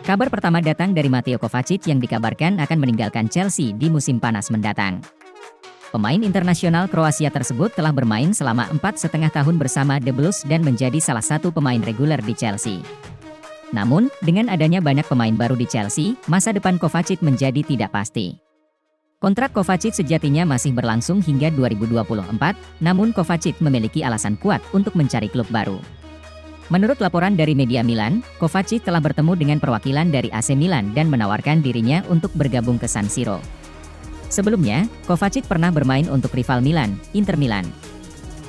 Kabar pertama datang dari Mateo Kovacic yang dikabarkan akan meninggalkan Chelsea di musim panas mendatang. Pemain internasional Kroasia tersebut telah bermain selama 4,5 tahun bersama The Blues dan menjadi salah satu pemain reguler di Chelsea. Namun, dengan adanya banyak pemain baru di Chelsea, masa depan Kovacic menjadi tidak pasti. Kontrak Kovacic sejatinya masih berlangsung hingga 2024, namun Kovacic memiliki alasan kuat untuk mencari klub baru. Menurut laporan dari media Milan, Kovacic telah bertemu dengan perwakilan dari AC Milan dan menawarkan dirinya untuk bergabung ke San Siro. Sebelumnya, Kovacic pernah bermain untuk rival Milan, Inter Milan.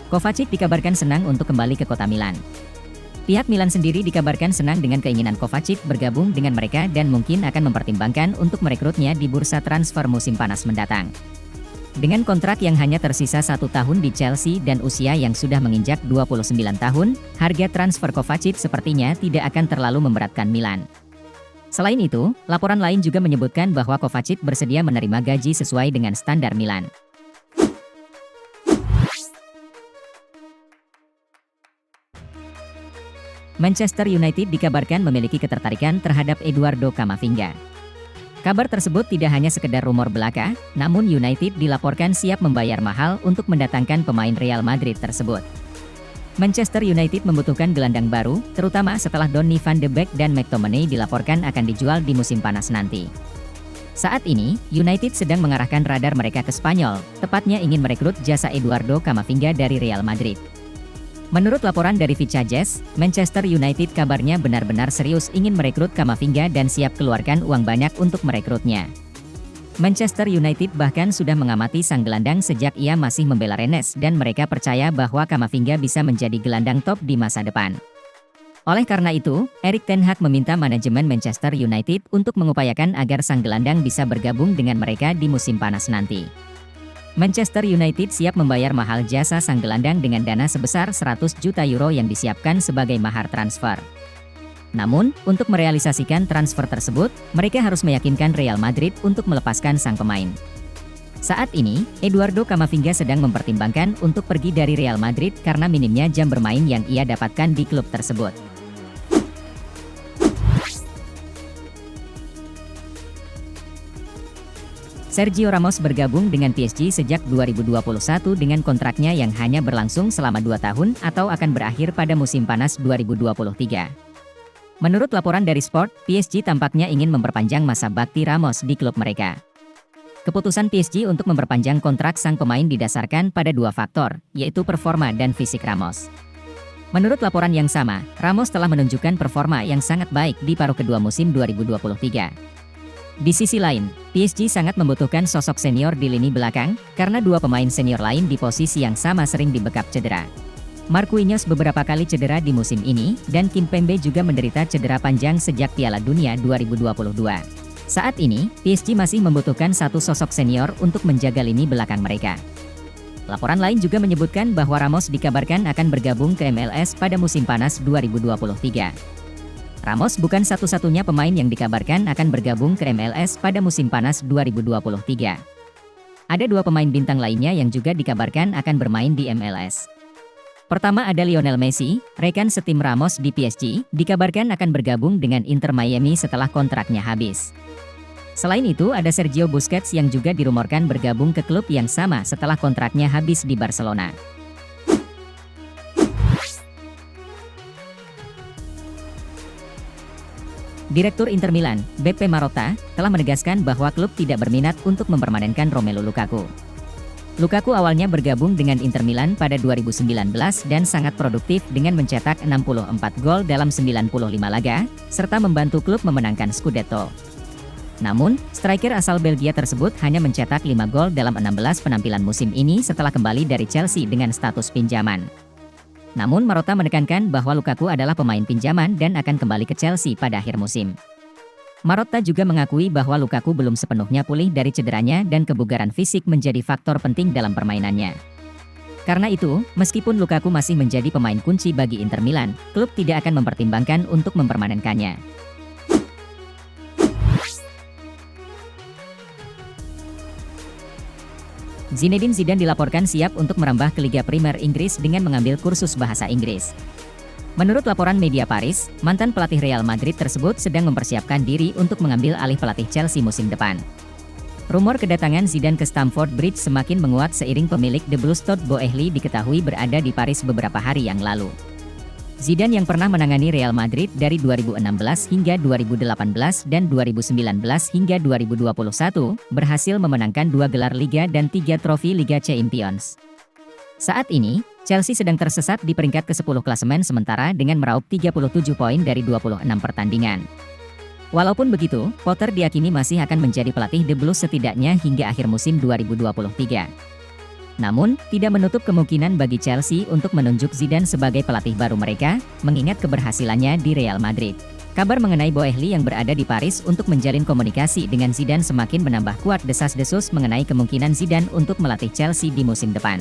Kovacic dikabarkan senang untuk kembali ke kota Milan. Pihak Milan sendiri dikabarkan senang dengan keinginan Kovacic bergabung dengan mereka dan mungkin akan mempertimbangkan untuk merekrutnya di bursa transfer musim panas mendatang. Dengan kontrak yang hanya tersisa 1 tahun di Chelsea dan usia yang sudah menginjak 29 tahun, harga transfer Kovacic sepertinya tidak akan terlalu memberatkan Milan. Selain itu, laporan lain juga menyebutkan bahwa Kovacic bersedia menerima gaji sesuai dengan standar Milan. Manchester United dikabarkan memiliki ketertarikan terhadap Eduardo Camavinga. Kabar tersebut tidak hanya sekedar rumor belaka, namun United dilaporkan siap membayar mahal untuk mendatangkan pemain Real Madrid tersebut. Manchester United membutuhkan gelandang baru, terutama setelah Donny van de Beek dan McTominay dilaporkan akan dijual di musim panas nanti. Saat ini, United sedang mengarahkan radar mereka ke Spanyol, tepatnya ingin merekrut jasa Eduardo Camavinga dari Real Madrid. Menurut laporan dari Vichajes, Manchester United kabarnya benar-benar serius ingin merekrut Camavinga dan siap keluarkan uang banyak untuk merekrutnya. Manchester United bahkan sudah mengamati sang gelandang sejak ia masih membela Rennes dan mereka percaya bahwa Camavinga bisa menjadi gelandang top di masa depan. Oleh karena itu, Erik ten Hag meminta manajemen Manchester United untuk mengupayakan agar sang gelandang bisa bergabung dengan mereka di musim panas nanti. Manchester United siap membayar mahal jasa sang gelandang dengan dana sebesar 100 juta euro yang disiapkan sebagai mahar transfer. Namun, untuk merealisasikan transfer tersebut, mereka harus meyakinkan Real Madrid untuk melepaskan sang pemain. Saat ini, Eduardo Camavinga sedang mempertimbangkan untuk pergi dari Real Madrid karena minimnya jam bermain yang ia dapatkan di klub tersebut. Sergio Ramos bergabung dengan PSG sejak 2021 dengan kontraknya yang hanya berlangsung selama 2 tahun atau akan berakhir pada musim panas 2023. Menurut laporan dari Sport, PSG tampaknya ingin memperpanjang masa bakti Ramos di klub mereka. Keputusan PSG untuk memperpanjang kontrak sang pemain didasarkan pada 2 faktor, yaitu performa dan fisik Ramos. Menurut laporan yang sama, Ramos telah menunjukkan performa yang sangat baik di paruh kedua musim 2023. Di sisi lain, PSG sangat membutuhkan sosok senior di lini belakang, karena 2 pemain senior lain di posisi yang sama sering dibekap cedera. Marquinhos beberapa kali cedera di musim ini, dan Kimpembe juga menderita cedera panjang sejak Piala Dunia 2022. Saat ini, PSG masih membutuhkan satu sosok senior untuk menjaga lini belakang mereka. Laporan lain juga menyebutkan bahwa Ramos dikabarkan akan bergabung ke MLS pada musim panas 2023. Ramos bukan satu-satunya pemain yang dikabarkan akan bergabung ke MLS pada musim panas 2023. Ada 2 pemain bintang lainnya yang juga dikabarkan akan bermain di MLS. Pertama ada Lionel Messi, rekan setim Ramos di PSG, dikabarkan akan bergabung dengan Inter Miami setelah kontraknya habis. Selain itu ada Sergio Busquets yang juga dirumorkan bergabung ke klub yang sama setelah kontraknya habis di Barcelona. Direktur Inter Milan, Beppe Marotta, telah menegaskan bahwa klub tidak berminat untuk mempermanenkan Romelu Lukaku. Lukaku awalnya bergabung dengan Inter Milan pada 2019 dan sangat produktif dengan mencetak 64 gol dalam 95 laga, serta membantu klub memenangkan Scudetto. Namun, striker asal Belgia tersebut hanya mencetak 5 gol dalam 16 penampilan musim ini setelah kembali dari Chelsea dengan status pinjaman. Namun Marotta menekankan bahwa Lukaku adalah pemain pinjaman dan akan kembali ke Chelsea pada akhir musim. Marotta juga mengakui bahwa Lukaku belum sepenuhnya pulih dari cederanya dan kebugaran fisik menjadi faktor penting dalam permainannya. Karena itu, meskipun Lukaku masih menjadi pemain kunci bagi Inter Milan, klub tidak akan mempertimbangkan untuk mempermanenkannya. Zinedine Zidane dilaporkan siap untuk merambah ke Liga Primer Inggris dengan mengambil kursus bahasa Inggris. Menurut laporan media Paris, mantan pelatih Real Madrid tersebut sedang mempersiapkan diri untuk mengambil alih pelatih Chelsea musim depan. Rumor kedatangan Zidane ke Stamford Bridge semakin menguat seiring pemilik The Blues Todd Boehly diketahui berada di Paris beberapa hari yang lalu. Zidane yang pernah menangani Real Madrid dari 2016 hingga 2018 dan 2019 hingga 2021, berhasil memenangkan 2 gelar Liga dan 3 trofi Liga Champions. Saat ini, Chelsea sedang tersesat di peringkat ke-10 klasemen sementara dengan meraup 37 poin dari 26 pertandingan. Walaupun begitu, Potter diyakini masih akan menjadi pelatih The Blues setidaknya hingga akhir musim 2023. Namun, tidak menutup kemungkinan bagi Chelsea untuk menunjuk Zidane sebagai pelatih baru mereka, mengingat keberhasilannya di Real Madrid. Kabar mengenai Boehly yang berada di Paris untuk menjalin komunikasi dengan Zidane semakin menambah kuat desas-desus mengenai kemungkinan Zidane untuk melatih Chelsea di musim depan.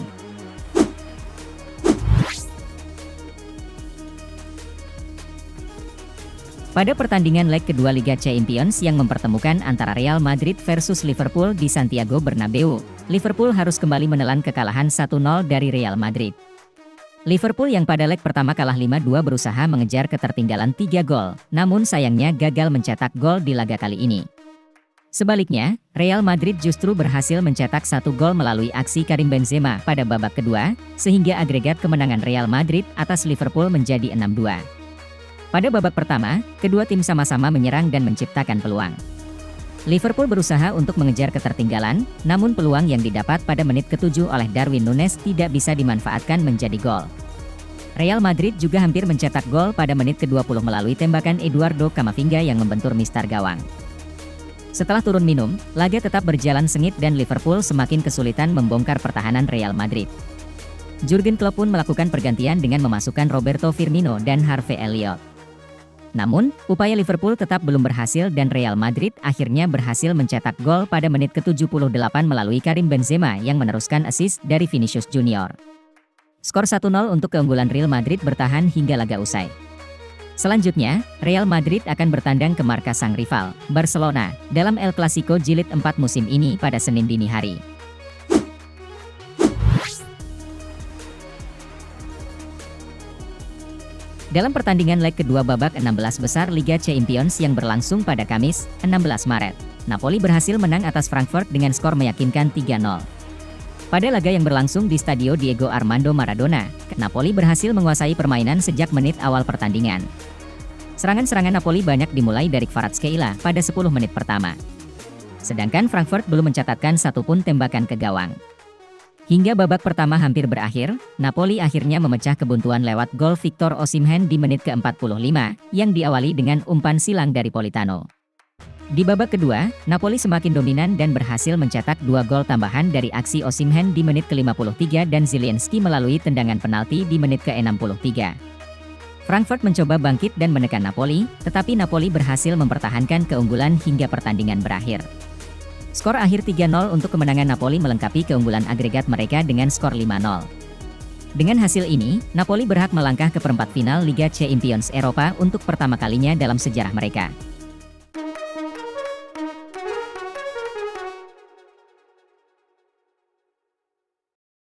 Pada pertandingan leg kedua Liga Champions yang mempertemukan antara Real Madrid versus Liverpool di Santiago Bernabeu, Liverpool harus kembali menelan kekalahan 1-0 dari Real Madrid. Liverpool yang pada leg pertama kalah 5-2 berusaha mengejar ketertinggalan 3 gol, namun sayangnya gagal mencetak gol di laga kali ini. Sebaliknya, Real Madrid justru berhasil mencetak 1 gol melalui aksi Karim Benzema pada babak kedua, sehingga agregat kemenangan Real Madrid atas Liverpool menjadi 6-2. Pada babak pertama, kedua tim sama-sama menyerang dan menciptakan peluang. Liverpool berusaha untuk mengejar ketertinggalan, namun peluang yang didapat pada menit ke-7 oleh Darwin Núñez tidak bisa dimanfaatkan menjadi gol. Real Madrid juga hampir mencetak gol pada menit ke-20 melalui tembakan Eduardo Camavinga yang membentur mistar gawang. Setelah turun minum, laga tetap berjalan sengit dan Liverpool semakin kesulitan membongkar pertahanan Real Madrid. Jurgen Klopp pun melakukan pergantian dengan memasukkan Roberto Firmino dan Harvey Elliott. Namun, upaya Liverpool tetap belum berhasil dan Real Madrid akhirnya berhasil mencetak gol pada menit ke-78 melalui Karim Benzema yang meneruskan assist dari Vinicius Junior. Skor 1-0 untuk keunggulan Real Madrid bertahan hingga laga usai. Selanjutnya, Real Madrid akan bertandang ke markas sang rival, Barcelona, dalam El Clasico Jilid 4 musim ini pada Senin dini hari. Dalam pertandingan leg kedua babak 16 besar Liga Champions yang berlangsung pada Kamis, 16 Maret, Napoli berhasil menang atas Frankfurt dengan skor meyakinkan 3-0. Pada laga yang berlangsung di Stadio Diego Armando Maradona, Napoli berhasil menguasai permainan sejak menit awal pertandingan. Serangan-serangan Napoli banyak dimulai dari Kvaratskhelia pada 10 menit pertama. Sedangkan Frankfurt belum mencatatkan satupun tembakan ke gawang. Hingga babak pertama hampir berakhir, Napoli akhirnya memecah kebuntuan lewat gol Victor Osimhen di menit ke-45, yang diawali dengan umpan silang dari Politano. Di babak kedua, Napoli semakin dominan dan berhasil mencetak 2 gol tambahan dari aksi Osimhen di menit ke-53 dan Zielinski melalui tendangan penalti di menit ke-63. Frankfurt mencoba bangkit dan menekan Napoli, tetapi Napoli berhasil mempertahankan keunggulan hingga pertandingan berakhir. Skor akhir 3-0 untuk kemenangan Napoli melengkapi keunggulan agregat mereka dengan skor 5-0. Dengan hasil ini, Napoli berhak melangkah ke perempat final Liga Champions Eropa untuk pertama kalinya dalam sejarah mereka.